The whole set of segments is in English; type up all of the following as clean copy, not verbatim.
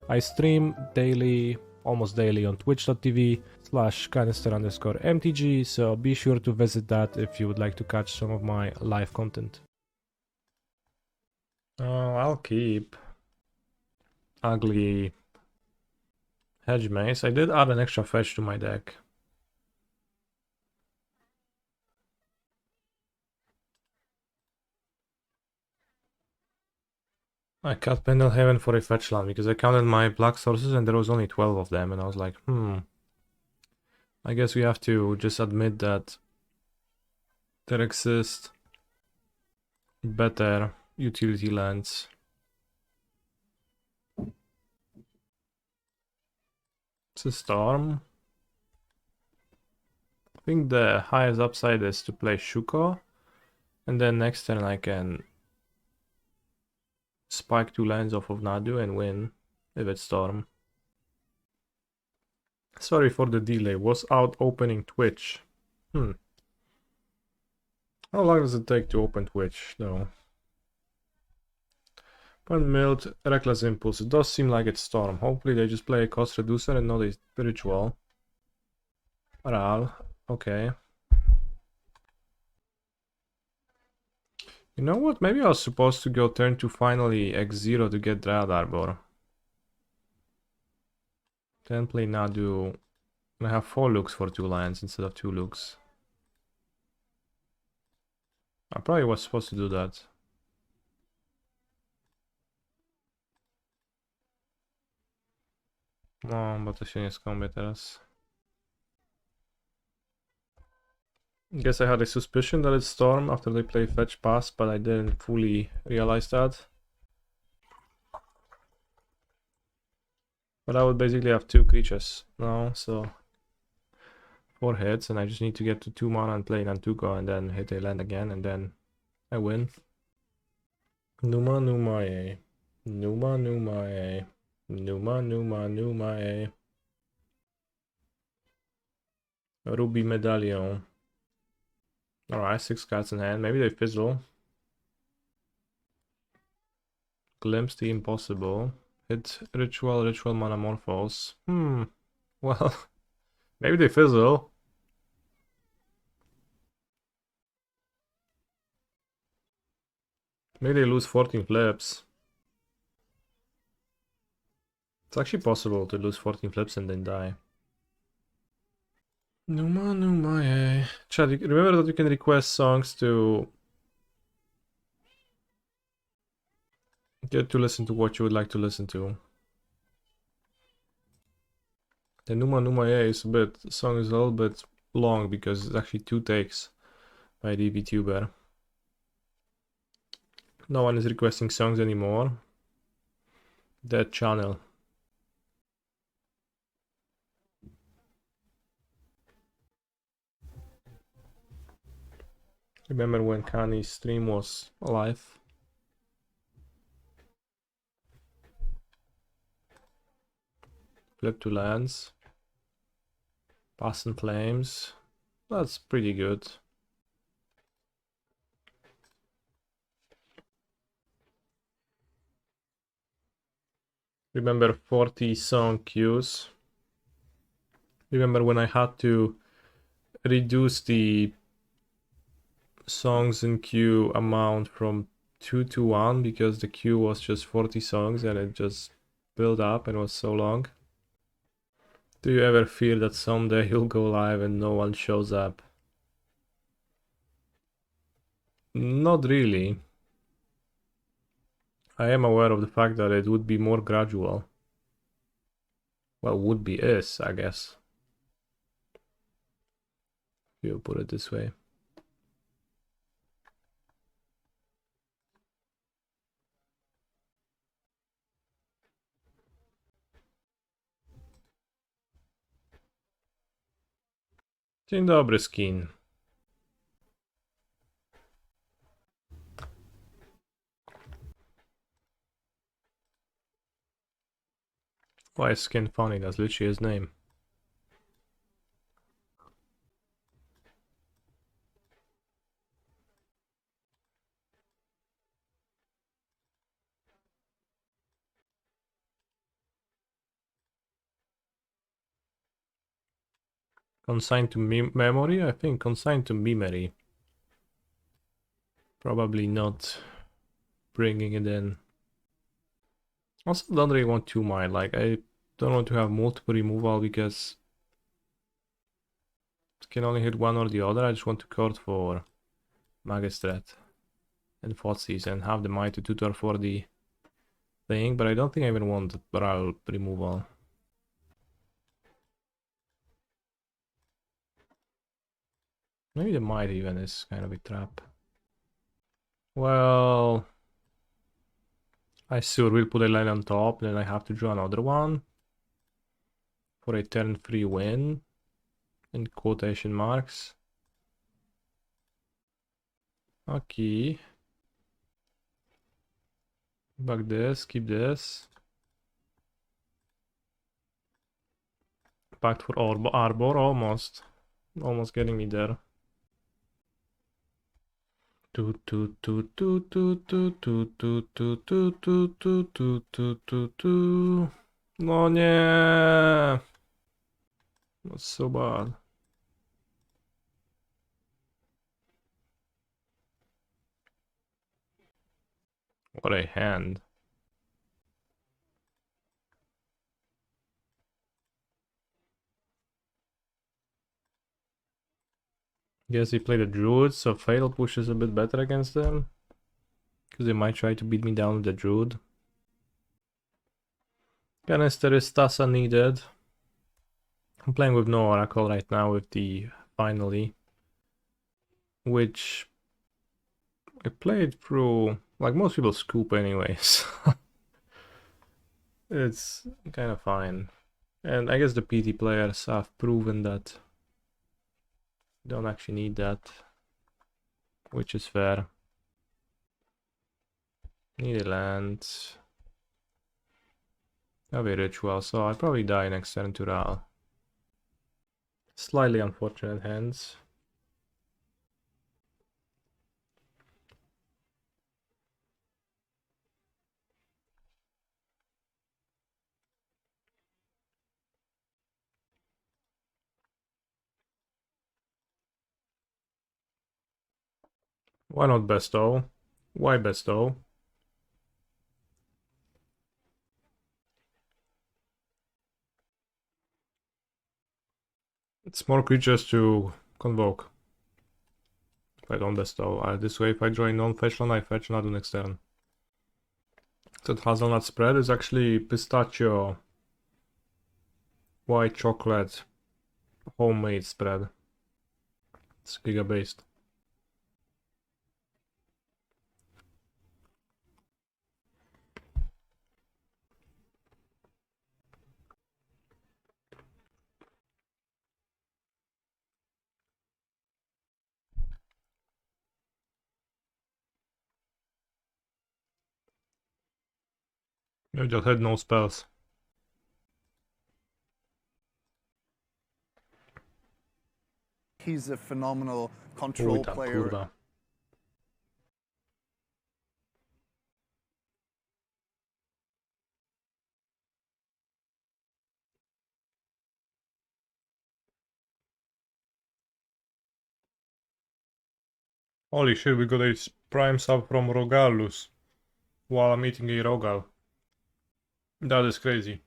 I stream daily, almost daily on twitch.tv/canister_mtg, so be sure to visit that if you would like to catch some of my live content. Oh, I'll keep ugly Hedge Maze. I did add an extra fetch to my deck. I cut Pendelhaven for a fetch land because I counted my black sources and there was only 12 of them, and I was like, I guess we have to just admit that there exist better utility lands. It's a storm. I think the highest upside is to play Shuko, and then next turn I can spike 2 lands off of Nadu and win if it's storm. Sorry for the delay, was out opening Twitch. How long does it take to open Twitch though? Unmilled, Reckless Impulse. It does seem like it's storm. Hopefully they just play a cost reducer and not a ritual. Ral, okay. You know what? Maybe I was supposed to go turn to finally X0 to get Dryad Arbor. Then play Nadu. I have 4 looks for 2 lands instead of 2 looks. I probably was supposed to do that. No, bo to się nie skąpie teraz. Guess I had a suspicion that it's storm after they play fetch pass, but I didn't fully realize that. But I would basically have 2 creatures now, so 4 hits, and I just need to get to 2 mana and play Nantuko and then hit a land again, and then I win. Numa Numae. Numa Numae. Numa Numa Numae. Ruby Medallion. Alright, 6 cards in hand. Maybe they fizzle. Glimpse the Impossible. Hit Ritual, Ritual Manamorphose. Well, maybe they fizzle. Maybe they lose 14 flips. It's actually possible to lose 14 flips and then die. Numa Numae. Chad, remember that you can request songs to get to listen to what you would like to listen to. The Numa Numae song is a little bit long because it's actually 2 takes by the VTuber. No one is requesting songs anymore. Dead channel. Remember when Kani's stream was alive? Flip to lands. Pass and Flames. That's pretty good. Remember 40 song queues. Remember when I had to reduce the songs in queue amount from 2 to 1 because the queue was just 40 songs and it just built up and was so long? Do you ever fear that someday you'll go live and no one shows up? Not really. I am aware of the fact that it would be more gradual. Well, would be is, I guess. If you put it this way. Dzień dobry, Skin. Why is Skin funny? That's literally his name. Consigned to memory? I think consigned to memory. Probably not bringing it in. Also don't really want 2 mine, like I don't want to have multiple removal because it can only hit one or the other. I just want to card for Magistrate and Thoughtseize and have the Mite to tutor for the thing, but I don't think I even want Brawl removal. Maybe the Mite even is kind of a trap. Well, I sure will put a line on top, then I have to draw another one for a turn 3 win, in quotation marks. Okay. Back this, keep this. Pact for Arbor, almost. Almost getting me there. No nie. That's so bad. What a hand. Guess he played a druid, so fatal pushes a bit better against them. Because they might try to beat me down with the druid. Canister is Tassa needed. I'm playing with no Oracle right now with the Finally. Which I played through, like most people scoop anyways. It's kind of fine. And I guess the PT players have proven that don't actually need that, which is fair. Need a land. Have a ritual, so I'll probably die next turn to Ral. Slightly unfortunate hands. Why not bestow? Why bestow? It's more creatures to convoke. If I don't bestow. This way, if I draw a non-fetch land, I fetch Nadu next turn. That hazelnut spread is actually pistachio, white chocolate, homemade spread. It's giga based. You just had no spells. He's a phenomenal control player. Kurwa. Holy shit, we got a prime sub from Rogalus while I'm eating a Rogal. That is crazy.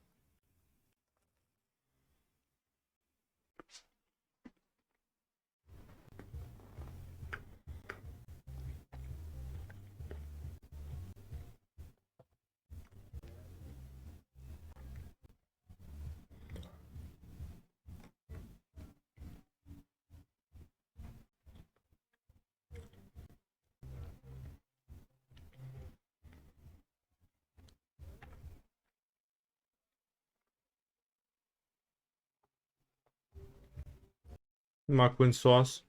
Macwin sauce.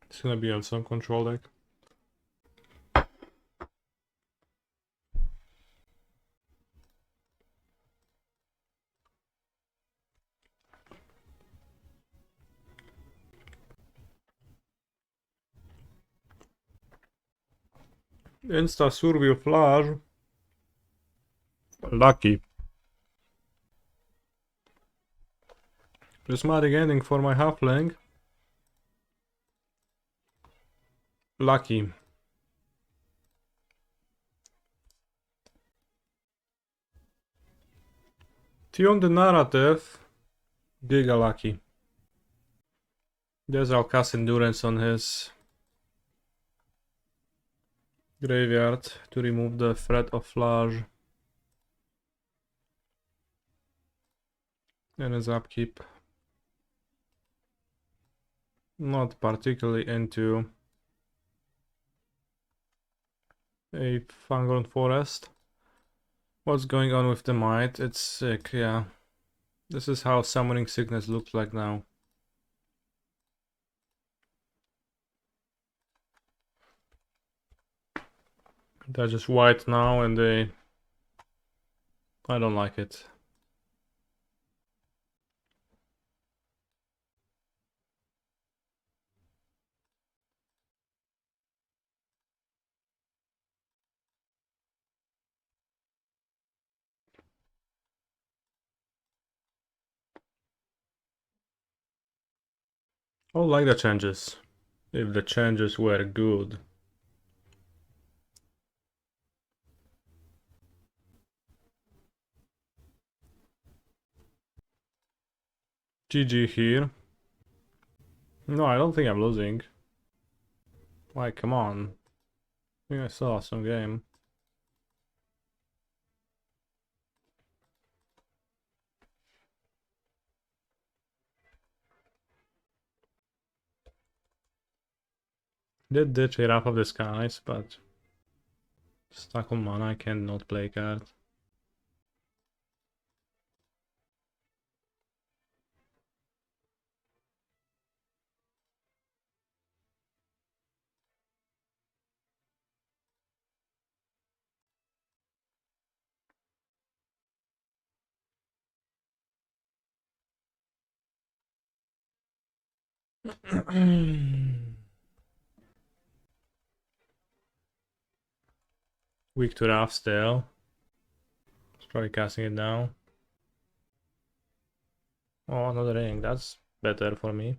It's gonna be on some control deck. Insta Survey Flash. Lucky. Prismatic ending for my halfling. Lucky. Tune the narrative. Giga lucky. There's our cast endurance on his graveyard to remove the threat of flash. And his upkeep. Not particularly into a Overgrown Forest. What's going on with the Mite? It's sick, yeah. This is how Summoning Sickness looks like now. They're just white now and I don't like it. I like the changes. If the changes were good. GG here. No, I don't think I'm losing. Like, come on. I think I saw some game. Did ditch it off of the skies, but stuck on mana, I cannot play card. Weak to Wrath still. Let's try casting it now. Oh, another ring. That's better for me.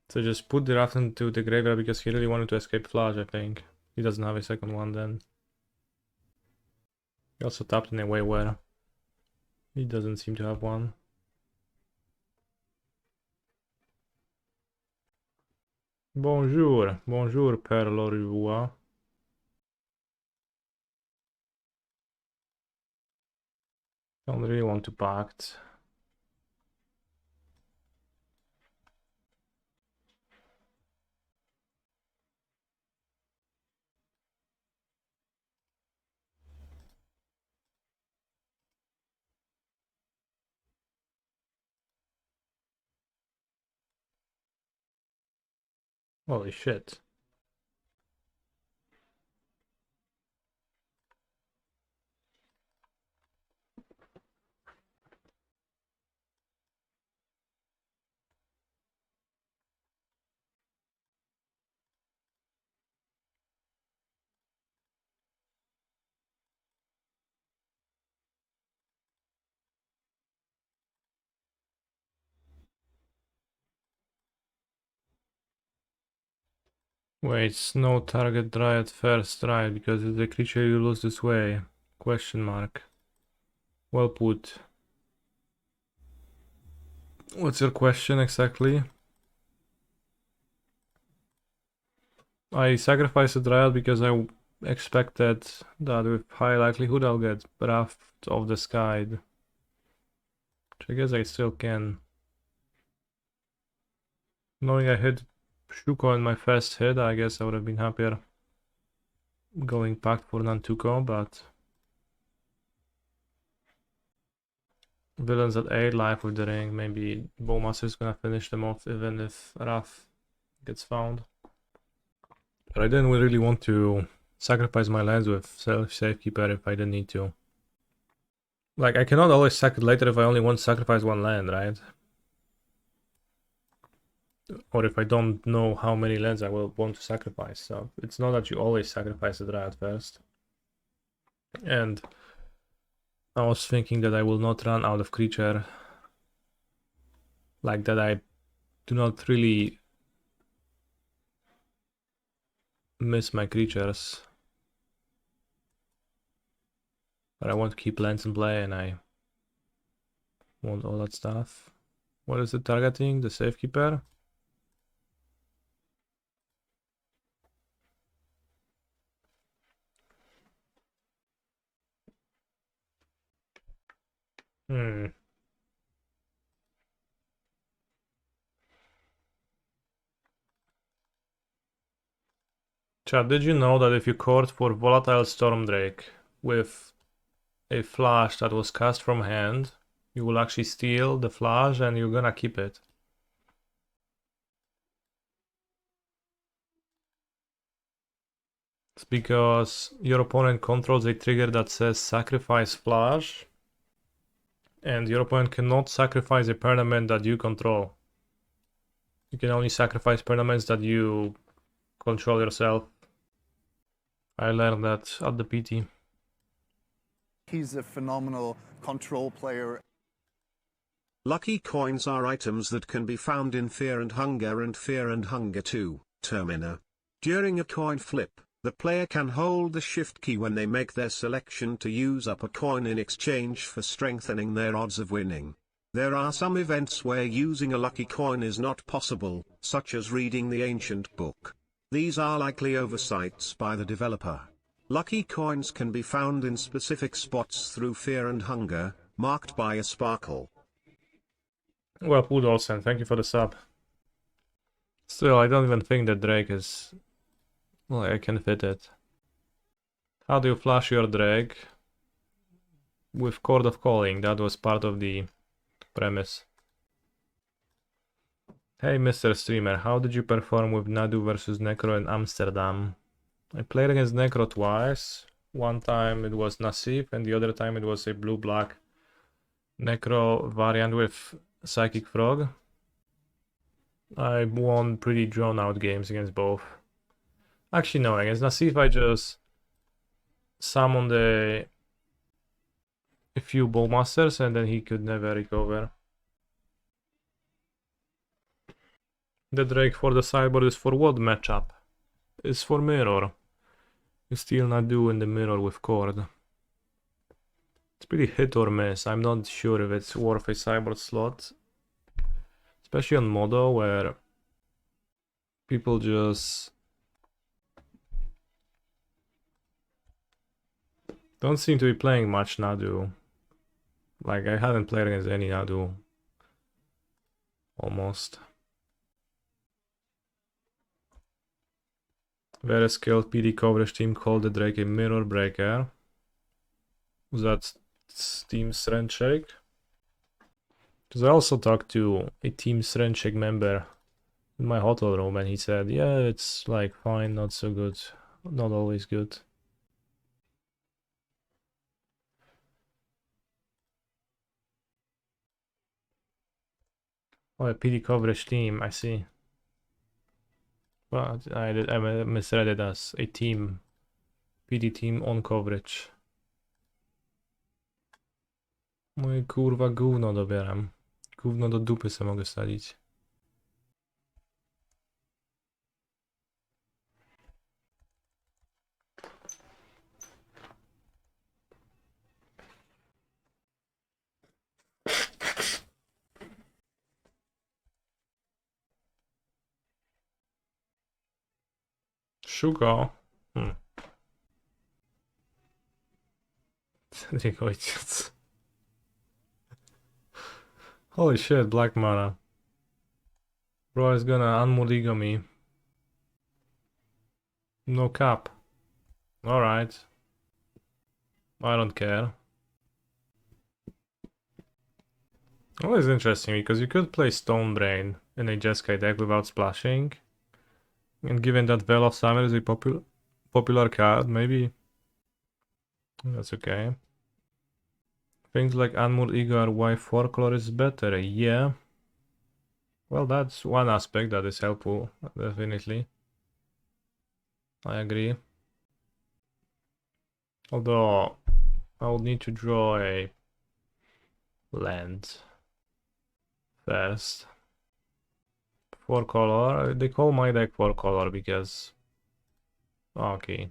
So just put the Wrath into the graveyard because he really wanted to escape Flash, I think. He doesn't have a second one then. He also tapped in a way where he doesn't seem to have one. Bonjour, bonjour, Père Lorivois. Don't really want to pact. Holy shit. Wait, no target Dryad first, right? Because it's a creature you lose this way. Question mark. Well put. What's your question exactly? I sacrificed a Dryad because I expected that with high likelihood I'll get Wrath of the Sky. Which I guess I still can. Knowing I hit Shuko in my first hit, I guess I would have been happier going back for Nantuko, but villains at 8 life with the ring, maybe Bowmasters is gonna finish them off even if Wrath gets found. But I didn't really want to sacrifice my lands with Safekeeper if I didn't need to. Like, I cannot always sack it later if I only want to sacrifice one land, right? Or if I don't know how many lands I will want to sacrifice. So it's not that you always sacrifice the Dryad first. And I was thinking that I will not run out of creature like that I do not really miss my creatures. But I want to keep lands in play and I want all that stuff. What is it targeting? The Safekeeper? Chad, did you know that if you court for Volatile Stormdrake with a flash that was cast from hand, you will actually steal the flash and you're gonna keep it? It's because your opponent controls a trigger that says sacrifice flash, and your opponent cannot sacrifice a permanent that you control. You can only sacrifice permanents that you control yourself. I learned that at the PT. He's a phenomenal control player. Lucky coins are items that can be found in Fear and Hunger 2, Termina. During a coin flip, the player can hold the shift key when they make their selection to use up a coin in exchange for strengthening their odds of winning. There are some events where using a lucky coin is not possible, such as reading the ancient book. These are likely oversights by the developer. Lucky coins can be found in specific spots through Fear and Hunger, marked by a sparkle. Well, Pudolsen, thank you for the sub. Still, I don't even think that Drake is... Well, I can fit it. How do you flash your Drake? With Chord of Calling, that was part of the premise. Hey Mr. Streamer, how did you perform with Nadu versus Necro in Amsterdam? I played against Necro twice. One time it was Nassif and the other time it was a blue-black Necro variant with Psychic Frog. I won pretty drawn-out games against both. Actually no, against Nassif I just summoned a few Bowmasters and then he could never recover. The Drake for the sideboard is for what matchup? It's for mirror. You still not do in the mirror with Chord. It's pretty hit or miss. I'm not sure if it's worth a sideboard slot. Especially on Modo where people just don't seem to be playing much Nadu. Like I haven't played against any Nadu. Almost. Very skilled PD coverage team called the Drake a mirror breaker. Was that Team Strength Shake? Because I also talked to a Team Strength Shake member in my hotel room and he said, yeah, it's like fine, not so good, not always good. Oh, a PD coverage team, I see. But I misread it as a team. PD team on coverage. No i kurwa gówno dobieram. Gówno do dupy se mogę sadzić. Szugo. Cedric ojciec. Holy shit, black mana. Bro is gonna unmodigo me. No cap. Alright. I don't care. Well, it's interesting because you could play Stonebrain in a Jeskai deck without splashing. And given that Veil of Summer is a popular card, maybe that's okay. Things like Unmoored Ego are why Folklore is better, yeah. Well, that's one aspect that is helpful, definitely. I agree. Although, I would need to draw a land first. 4 color. They call my deck 4 color because... Okay.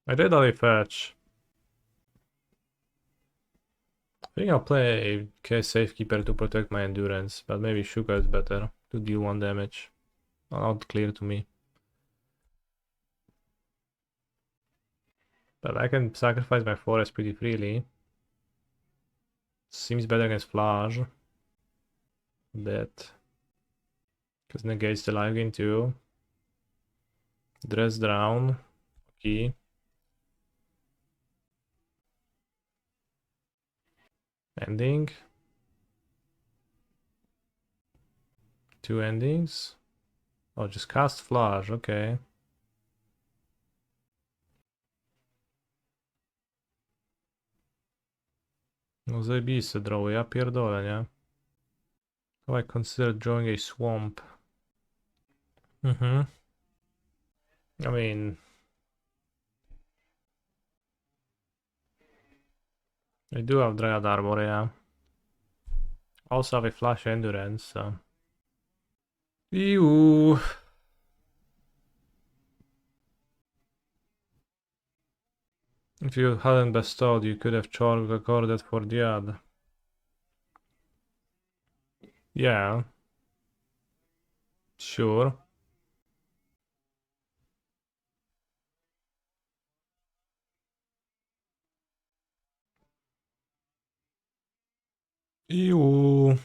I did only fetch. I think I'll play Safekeeper to protect my endurance, but maybe Shuka is better to deal 1 damage. Not clear to me. But I can sacrifice my forest pretty freely. Seems better against Flash. A bit. Because negates the life gain too. Dress down. Okay. Ending. 2 endings. Oh, just cast Flash, ok. No zajebiste drawy, ja pierdolę, nie? How I consider drawing a swamp. I mean... I do have Dryad Arbor, yeah. Also have a Flash Endurance, so... Ew. If you hadn't bestowed, you could have recorded for Dryad. Yeah. Sure. Ew.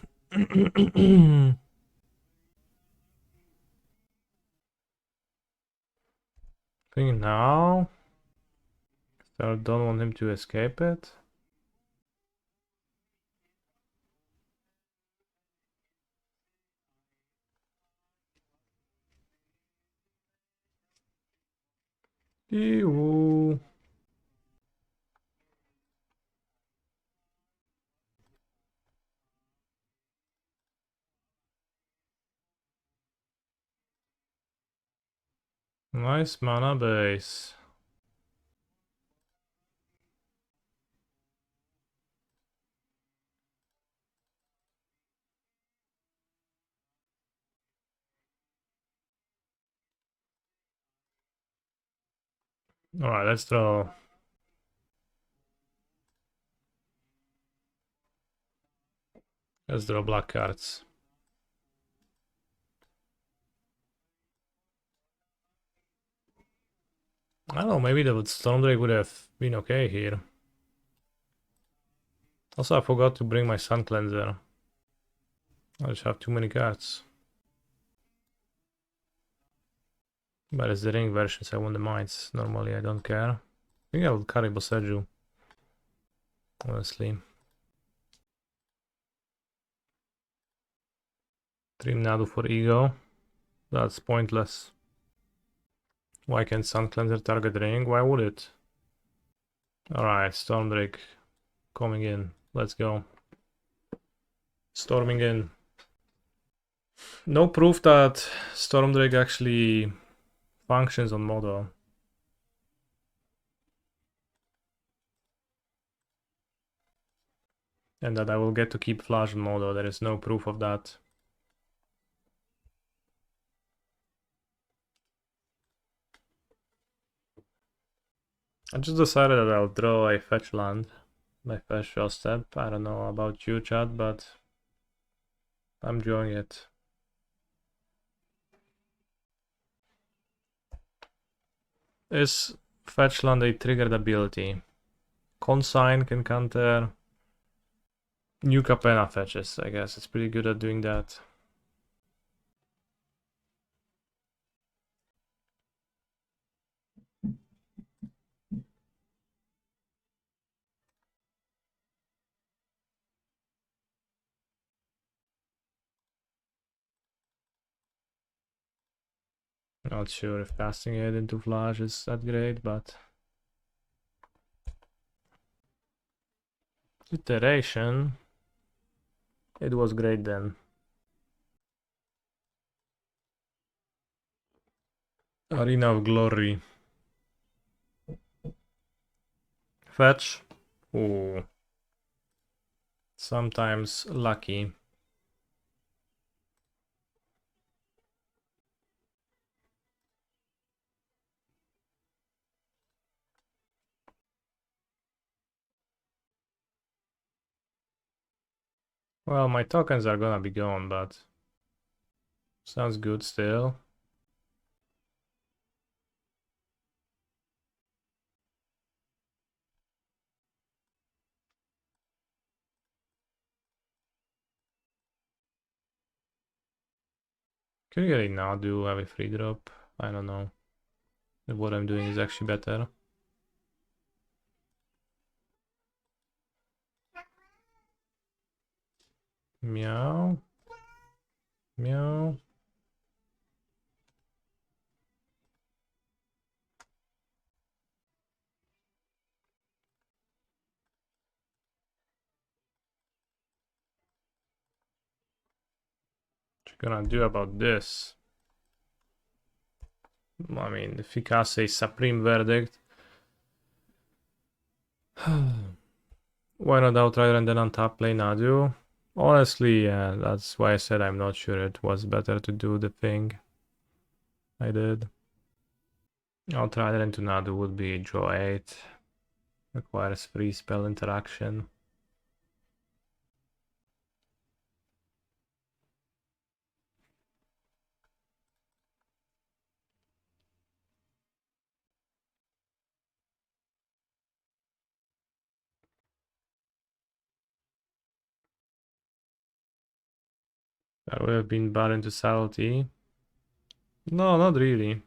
Think now. I don't want him to escape it. Ew. Nice mana base. Alright, let's draw. Let's draw black cards. I don't know, maybe the Stormdrake would have been okay here. Also, I forgot to bring my Sun Cleanser. I just have too many cards. But it's the ring versions, I want the mines. Normally, I don't care. I think I'll carry Boseiju. Honestly. Trim Nadu for ego. That's pointless. Why can't Sun Cleanser target ring? Why would it? Alright, Stormdrake coming in. Let's go. Storming in. No proof that Stormdrake actually functions on model. And that I will get to keep Flash on model. There is no proof of that. I just decided that I'll draw a fetch land. My first draw step. I don't know about you, chat, but I'm drawing it. Is fetch land a triggered ability? Consign can counter New Capena fetches, I guess. It's pretty good at doing that. Not sure if casting it into Flash is that great, but... Iteration. It was great then. Arena of Glory. Fetch. Ooh. Sometimes lucky. Well, my tokens are gonna be gone, but sounds good still. Can you get a Nadu, have a free drop? I don't know. If what I'm doing is actually better. Meow. Meow. What you gonna do about this? I mean, if you cast say Supreme Verdict, why not Outrider and then on top play Nadu? Honestly, yeah, that's why I said I'm not sure it was better to do the thing I did. Outrider into Nadu would be draw 8. Requires free spell interaction. That would have been bad into subtlety. No, not really.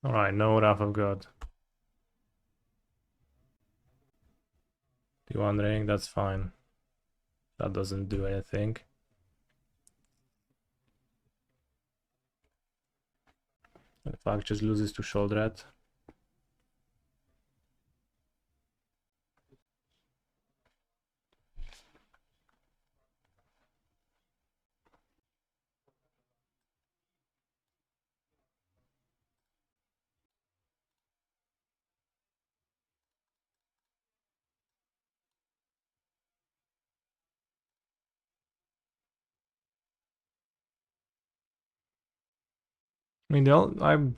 Alright, no Wrath of God. You wondering? That's fine. That doesn't do anything. In fact, just loses to Sholdred. I mean,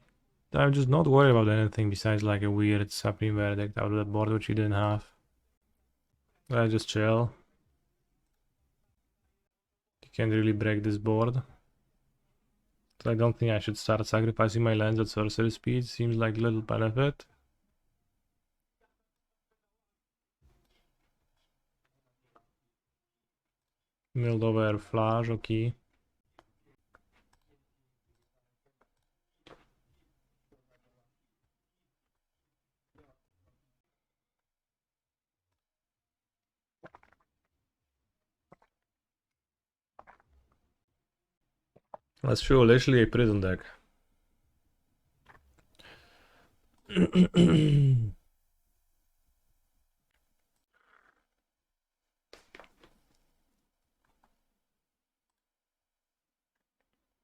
I'm just not worried about anything besides like a weird Supreme Verdict out of the board which you didn't have. I just chill. You can't really break this board. So I don't think I should start sacrificing my lands at sorcery speed. Seems like little benefit. Milled over Flash, okay. That's true, literally a prison deck.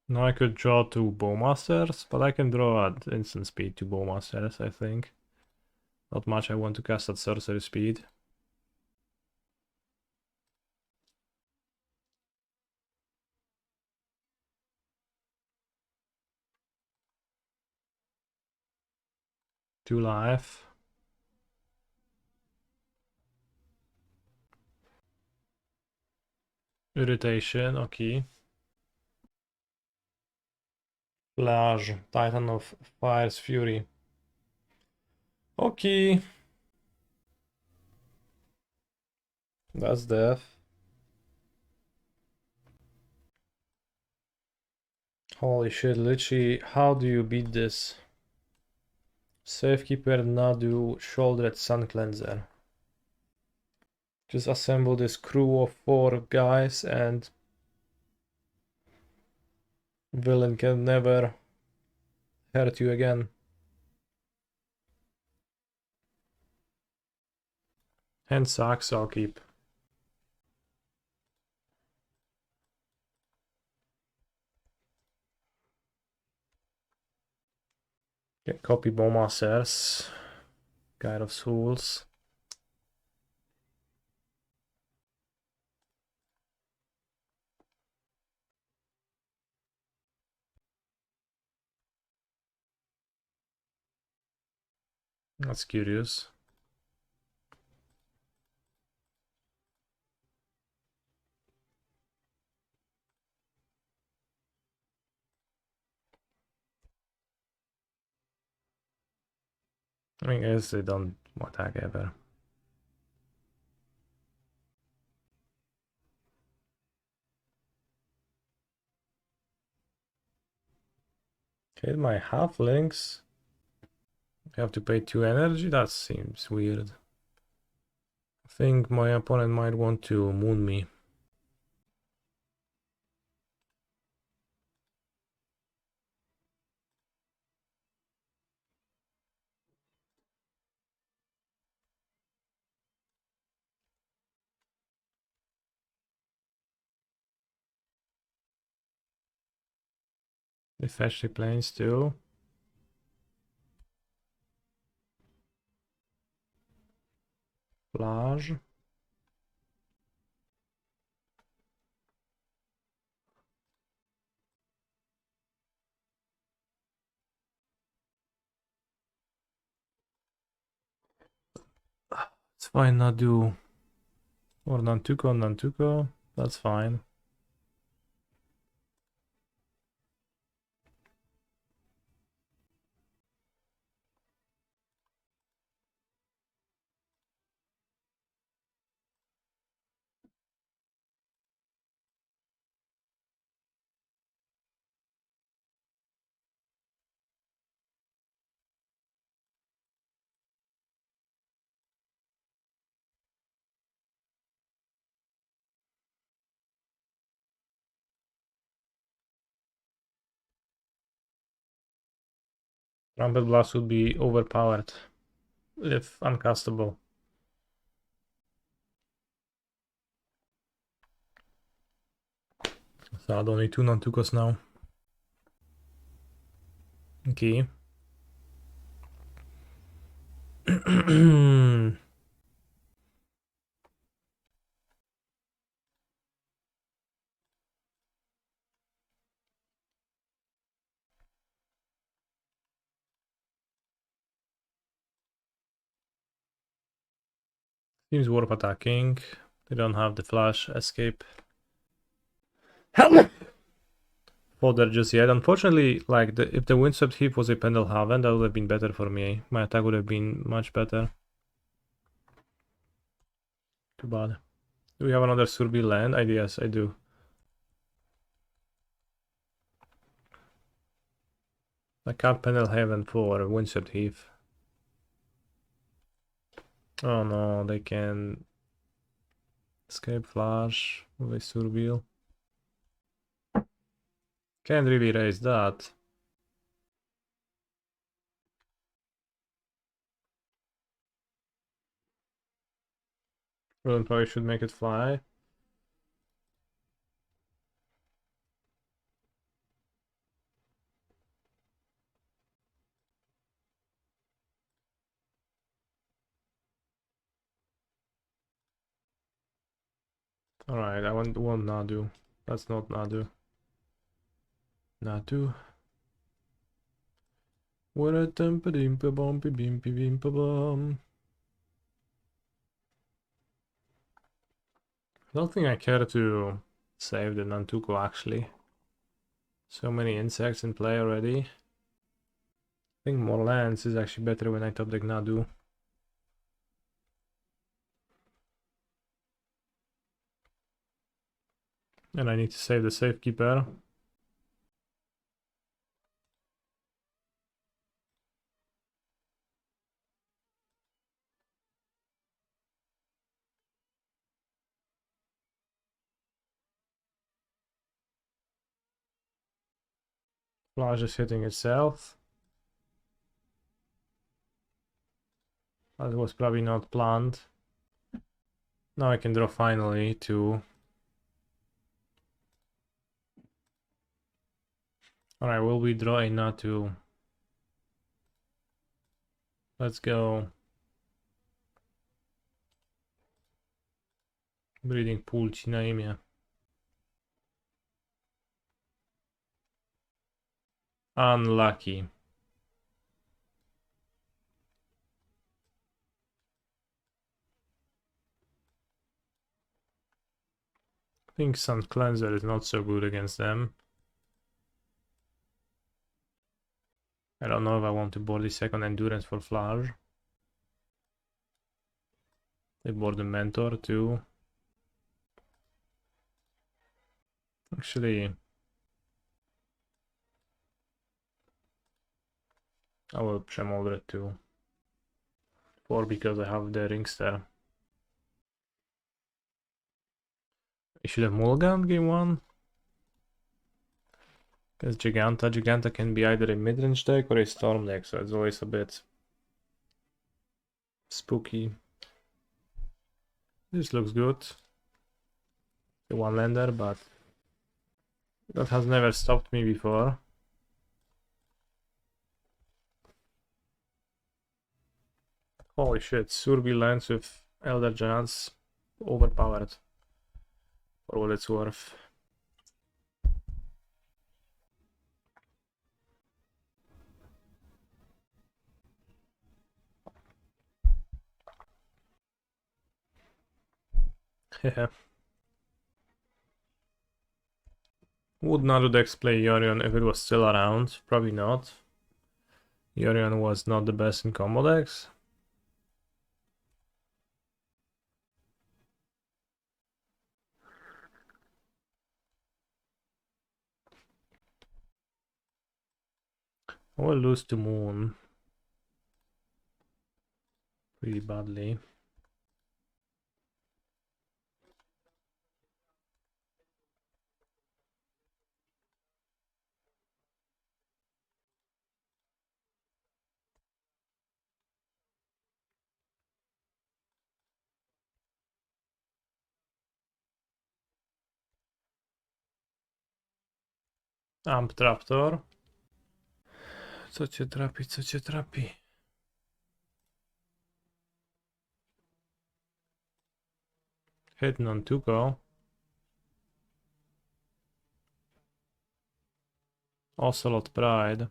Now I could draw two Bowmasters, but I can draw at instant speed two Bowmasters, I think. Not much I want to cast at sorcery speed. Two life. Irritation, okay. Flash, Titan of Fire's Fury. Okay. That's death. Holy shit, literally, how do you beat this? Safekeeper, Nadu, Shouldered Sun Cleanser. Just assemble this crew of 4 guys and villain can never hurt you again. Hand sucks, I'll keep. Okay, copy Bowmasters. Guide of Souls. That's curious. I guess they don't attack ever. Okay, my halflings. I have to pay 2 energy? That seems weird. I think my opponent might want to moon me. They fetch the planes too. Plage. It's fine, Nadu. Or Nantuko. That's fine. Trumpet Blast would be overpowered if uncastable. So I don't need 2 Nantukos now. Okay. Seems worth attacking. They don't have the flash escape. Fodder just yet. Unfortunately, like if the Windswept Heath was a Pendelhaven, that would have been better for me. My attack would have been much better. Too bad. Do we have another Surby land? Yes, I do. I can't Pendelhaven for Windswept Heath. Oh no, they can escape flash with a Surveil. Can't really raise that. Well, probably should make it fly. Alright, I want Nadu. That's not Nadu. Nadu. What a temper dimper bumpy bimpy bimper bum. I don't think I care to save the Nantuko actually. So many insects in play already. I think more lands is actually better when I top deck Nadu. And I need to save the Safekeeper. Flash is hitting itself. That was probably not planned. Now I can draw finally two. Alright, will we draw a Nadu? Let's go. Breeding pool ci na imię. Unlucky. I think Sun Cleanser is not so good against them. I don't know if I want to board the second Endurance for Flash. They board the Mentor too. Actually, I will Premolder it too. 4 because I have the Ringster. I should have mulliganed game 1. Because Giganta can be either a mid-range deck or a Storm deck, so it's always a bit spooky. This looks good. The one lander, but that has never stopped me before. Holy shit, Survey lands with Elder Giants. Overpowered. For what it's worth. Yeah. Would Nadu decks play Yorion if it was still around? Probably not. Yorion was not the best in combo decks. I will lose to Moon. Pretty badly. Amp Traptor. Co cię trapi, co cię trapi? Hit Nantuko. Ocelot Pride.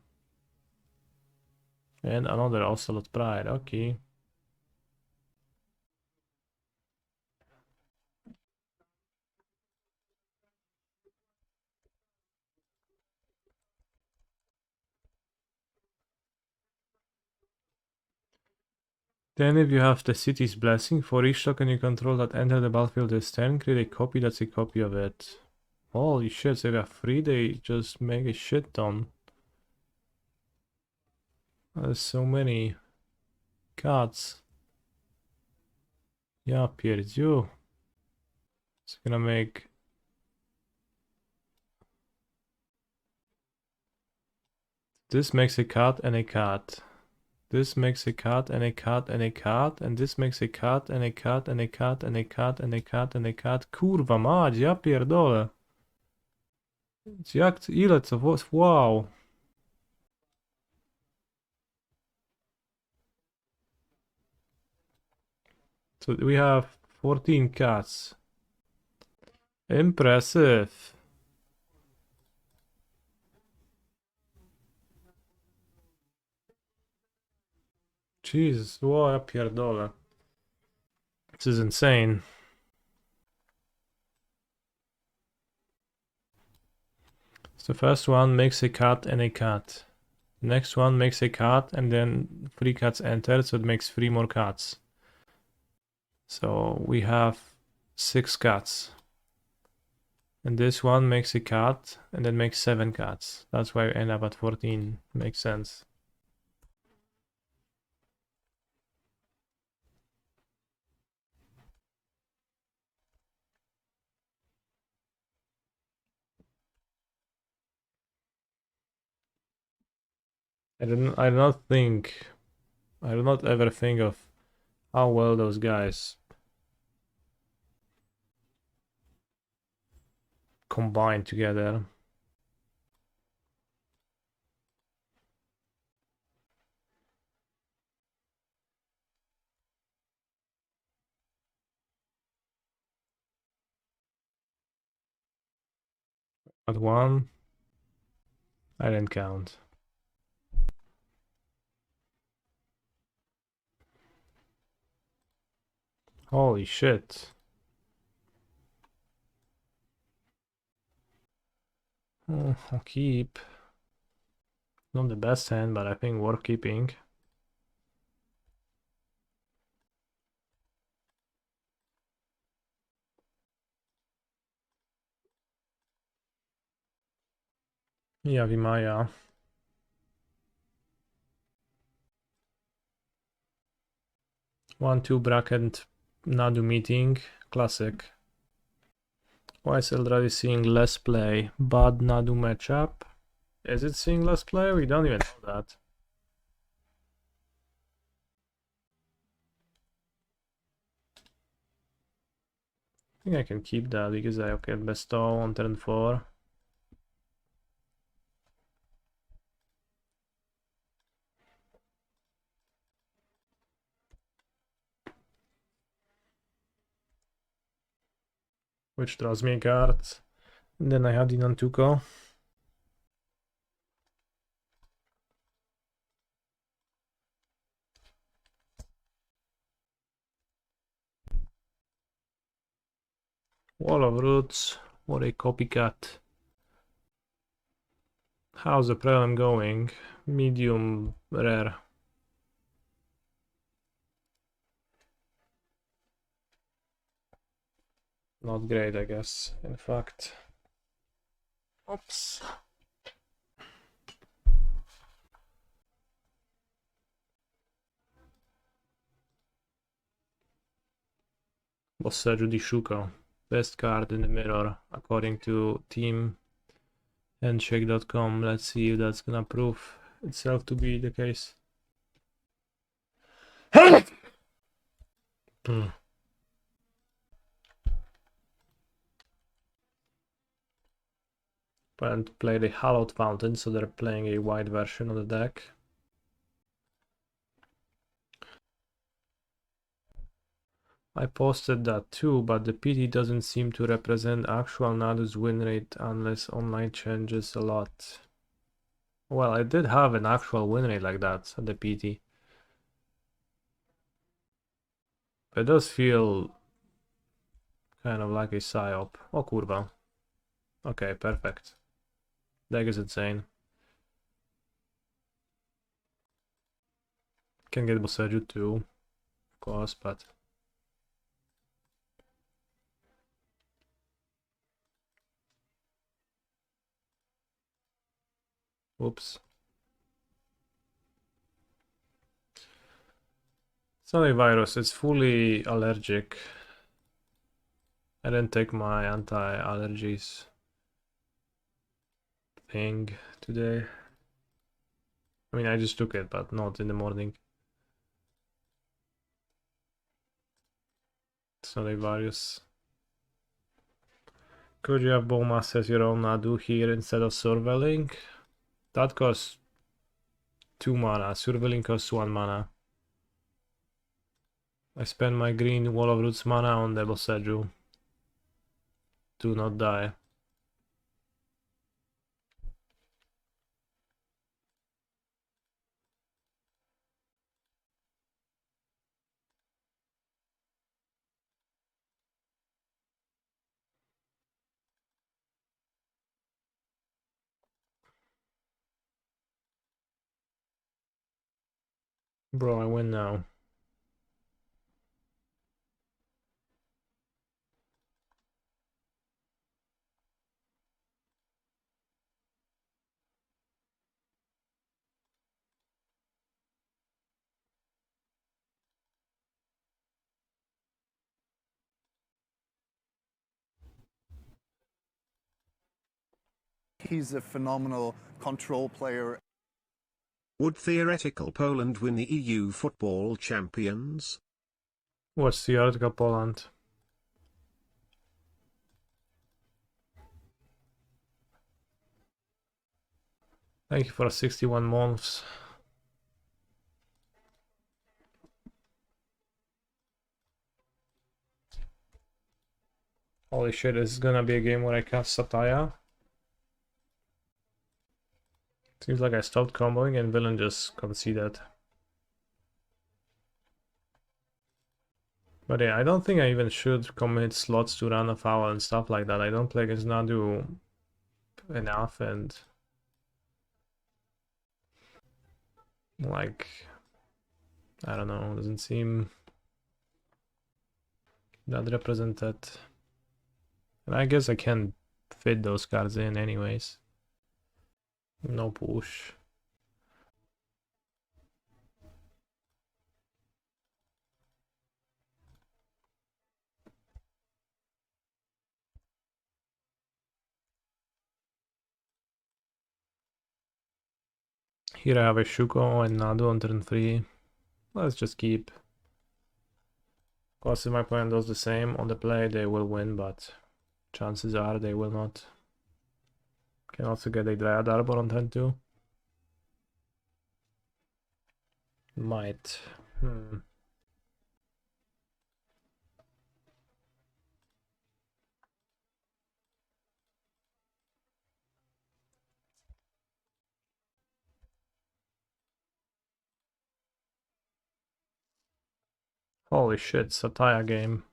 And another Ocelot Pride, okay. Then if you have the City's Blessing, for each token you control that enter the battlefield this turn, create a copy that's a copy of it. Holy shit, so if you have 3, they just make a shit ton. There's so many cards. Yeah, pierdziu. It's gonna make... This makes a card and a card. This makes a card and a card and a card, and this makes a card and a card and a card and a card and a card and a card. Kurwa mać, ja pierdolę. Jak, ile co, wow. So we have 14 cards. Impressive. Jesus, wow, ja pierdolę. This is insane. So the first one makes a cut and a cut. Next one makes a cut and then 3 cuts enter, so it makes 3 more cuts. So we have 6 cuts. And this one makes a cut and then makes 7 cuts. That's why we end up at 14. Makes sense. I do not ever think of how well those guys combine together. But one, I didn't count. Holy shit. I'll keep. Not the best hand, but I think worth keeping. Yavimaya. 1-2 bracket Nadu meeting. Classic. Why is already seeing less play? Bad Nadu matchup? Is it seeing less play? We don't even know that. I think I can keep that because I can bestow on turn 4. Which draws me a card. And then I have the Nantuko. Wall of Roots. What a copycat. How's the Prelim going? Medium rare. Not great, I guess, in fact. Oops. Boseiju Shuko. Best card in the mirror, according to teamhandshake.com. Let's see if that's gonna prove itself to be the case. Opponent played a Hallowed Fountain, so they're playing a white version of the deck. I posted that too, but the PT doesn't seem to represent actual Nadu's win rate unless online changes a lot. Well, I did have an actual win rate like that at the PT. But it does feel kind of like a psyop. Oh kurwa. Okay, perfect. Deck is insane. Can get Boseiju too, of course, but... Oops. It's not a virus, it's fully allergic. I didn't take my anti-allergies thing today. I mean, I just took it, but not in the morning. It's not a virus. Could you have Bowmasters your own Nadu here instead of Surveilling? That costs 2 mana, Surveilling costs 1 mana. I spend my green Wall of Roots mana on the Boseiju. Do not die. Bro, I win now. He's a phenomenal control player. Would theoretical Poland win the EU Football Champions? What's theoretical Poland? Thank you for 61 months. Holy shit, this is gonna be a game where I cast Satya. Seems like I stopped comboing and villain just conceded. But yeah, I don't think I even should commit slots to Run Afoul and stuff like that. I don't play against Nadu enough, and like, I don't know, doesn't seem that represented. And I guess I can fit those cards in anyways. No push. Here I have a Shuko and Nadu on turn 3. Let's just keep. Of course, if my opponent does the same on the play, they will win, but chances are they will not. Can also get a Dryad Arbor on turn 2. Might. Holy shit, Satya game.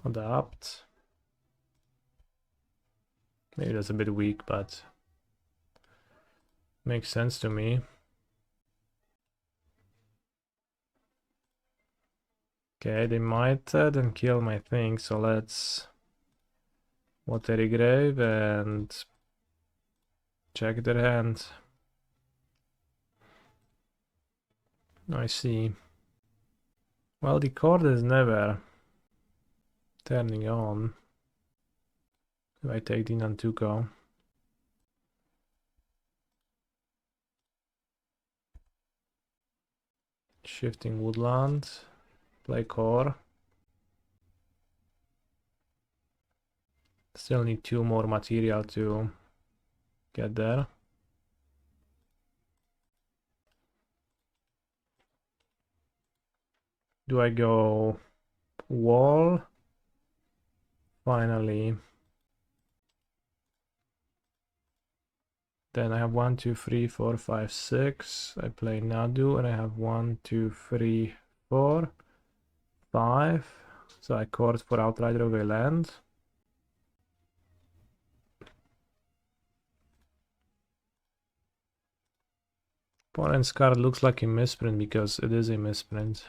Adapt. Maybe that's a bit weak, but makes sense to me. Okay, they might then kill my thing, so let's Watery Grave and check their hand. I see. Well, the Chord is never turning on. If I take the Nantuko. Shifting Woodland. Play Core. Still need 2 more material to get there. Do I go wall? Finally. Then I have 1, 2, 3, 4, 5, 6. I play Nadu and I have 1, 2, 3, 4, 5. So I chord for Outrider of a land. Opponent's card looks like a misprint because it is a misprint.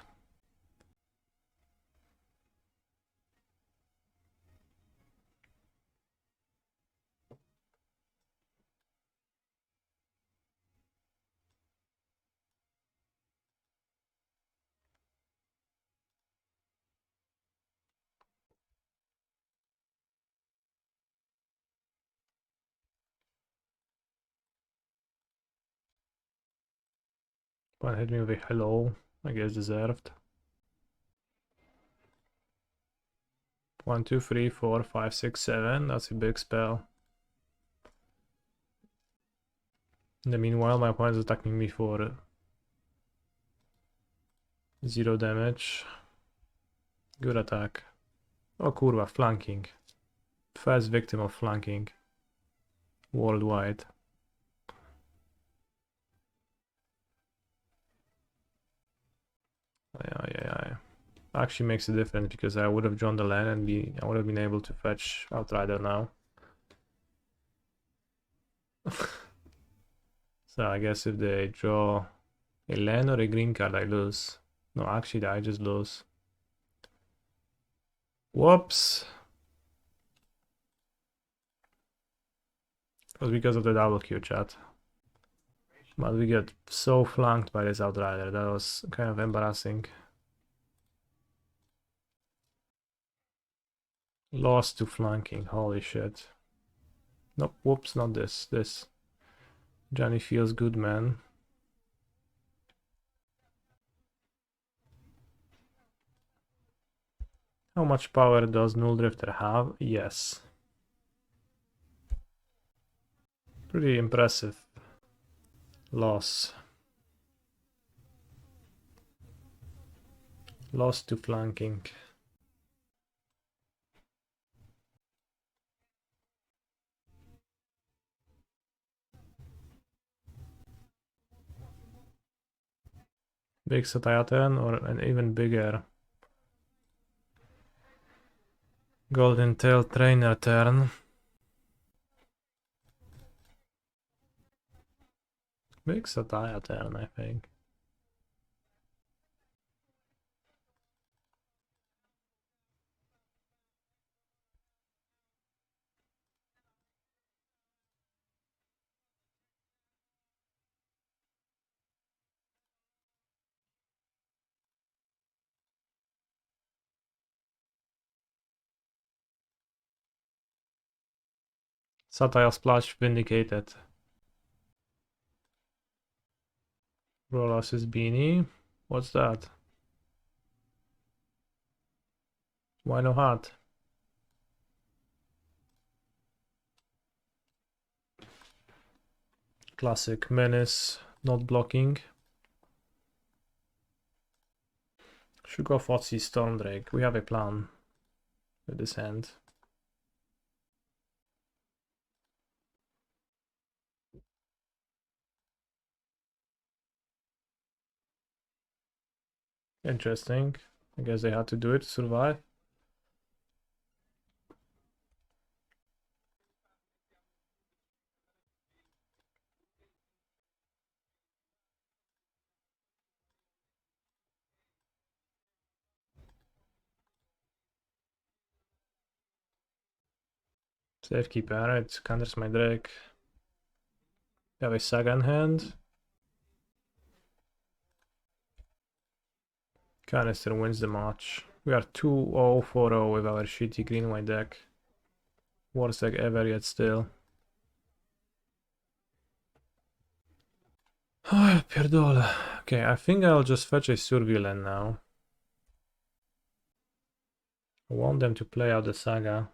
Opponent hit me with a hello, I guess deserved. 1, 2, 3, 4, 5, 6, 7. That's a big spell. In the meanwhile, my opponent is attacking me for 0 damage. Good attack. Oh, kurwa, flanking. First victim of flanking. Worldwide. Yeah. Actually makes a difference because I would have drawn the land and I would have been able to fetch Outrider now. So I guess if they draw a land or a green card, I lose. No, actually I just lose. Whoops. It was because of the double Q, chat. But we get so flanked by this Outrider, that was kind of embarrassing. Lost to flanking, holy shit. Nope, whoops, not this. This. Johnny feels good, man. How much power does Null Drifter have? Yes. Pretty impressive. Loss. Lost to flanking. Big Sataya turn or an even bigger Golden Tail Trainer turn. Big Sataya turn, I think. Satire Splash vindicated. Rolas' beanie. What's that? Why no hat? Classic menace, not blocking. Should go Fotsy Stormdrake. We have a plan with this hand. Interesting. I guess they had to do it to survive. Safekeeper, it counters my Drake. We have a Saga in hand. Canister wins the match. We are 2-0, 4-0 with our shitty green-white deck. Worst deck ever yet still. Oh, pierdole. Okay, I think I'll just fetch a Surveillant now. I want them to play out the Saga.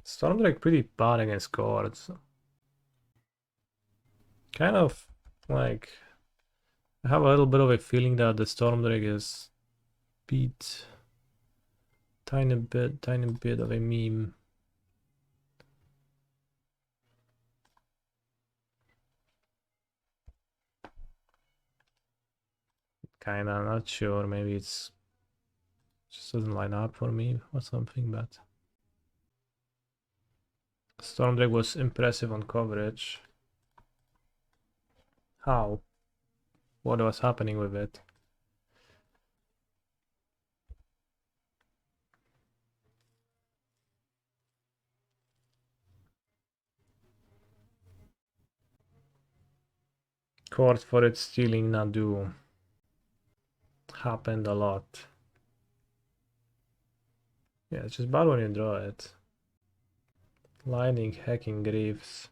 Stormdrake pretty bad against cards. Kind of like I have a little bit of a feeling that the Stormdrake is beat tiny bit of a meme. Kinda not sure, maybe it's just doesn't line up for me or something, but Stormdrake was impressive on coverage. How? What was happening with it? Court for it stealing Nadu. Happened a lot. Yeah, it's just bad when you draw it. Lightning hacking Graves.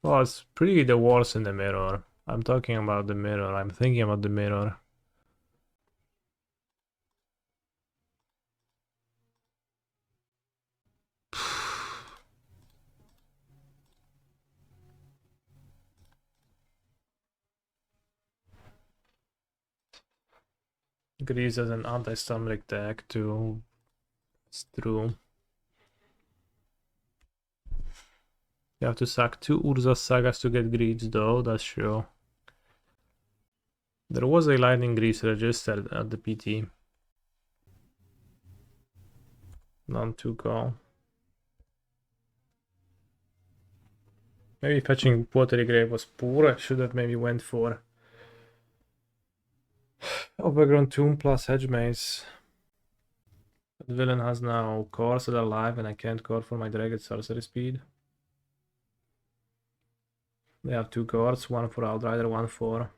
Well, it's pretty the worst in the mirror. I'm talking about the mirror. I'm thinking about the mirror. Grease as an anti-Stormdrake deck too. It's true. You have to sack 2 Urza Sagas to get Greaves though, that's true. There was a Lightning Grease registered at the PT. Nantuko. Maybe fetching Watery Grave was poor. I should have maybe went for Overgrown Tomb plus Hedge Maze. But villain has now cores that are alive and I can't core for my Dragon Sorcery speed. They have 2 cards, one for Outrider, one for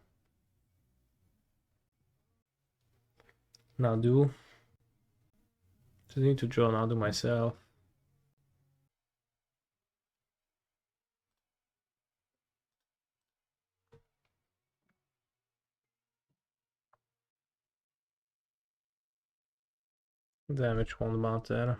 Nadu. Just need to draw Nadu myself. Damage won't matter.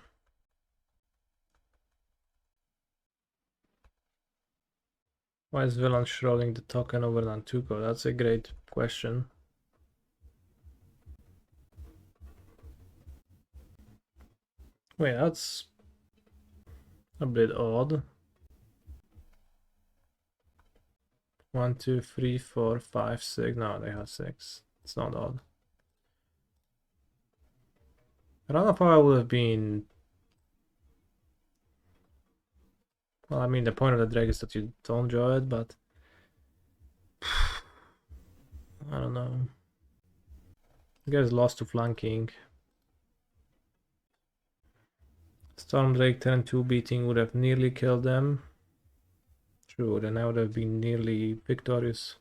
Why is Villain rolling the token over Nantuko? That's a great question. Wait, that's a bit odd. 1, 2, 3, 4, 5, 6. No, they have 6. It's not odd. Run Afoul would have been... Well, I mean, the point of the drag is that you don't draw it, but... I don't know. You guys lost to flanking. Stormdrake turn 2 beating would have nearly killed them. True, then I would have been nearly victorious.